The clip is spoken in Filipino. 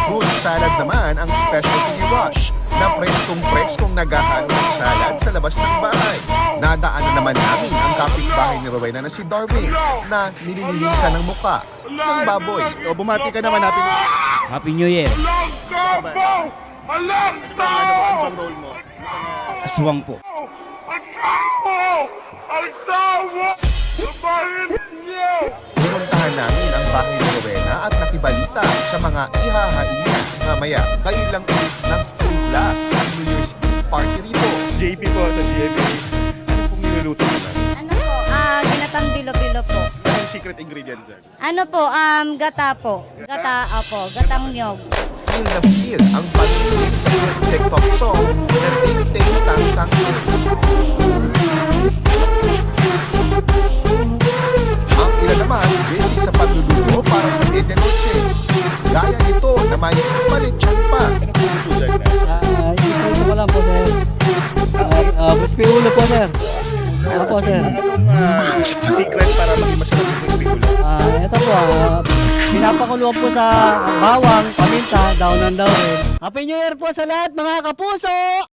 Fruit salad naman ang specialty ni Rush na preskong-preskong naghahalo ng salad sa labas ng bahay. Nadaanan naman namin ang kapitbahay ni Rowena na si Darwin na nililinisan ng muka ng baboy. O bumati ka naman natin. Happy New Year. Ano bang role mo? Aswang po. Pinuntahan namin ang bahay ni Rowena at nakibalita sa mga ihahain niya. Mamaya, kayo lang ulit ng full blast ang New Year's Eve party rito. JP po sa DFA. Ano pong niluluto naman? Ano po? Ginatang bilo-bilo po. Anong secret ingredient dyan? Ano po? Gata po. Gata, opo. Gatang nyog. Feel na feel ang pag-ibig sa TikTok song na Ting Ting Tang Tang Ting. Ang ilan naman busy sa pagluluto para sa medianoche. Gaya nito na may malityan pa. Ano pong luto dyan na? Ito ko lang po, sir. Crispy ulo po, sir. Opo, sir. Anong secret para maging mas crispy ulo? Ito po, pinapakuluan po sa bawang, paminta, daon ng daon. Happy New Year po sa lahat, mga kapuso!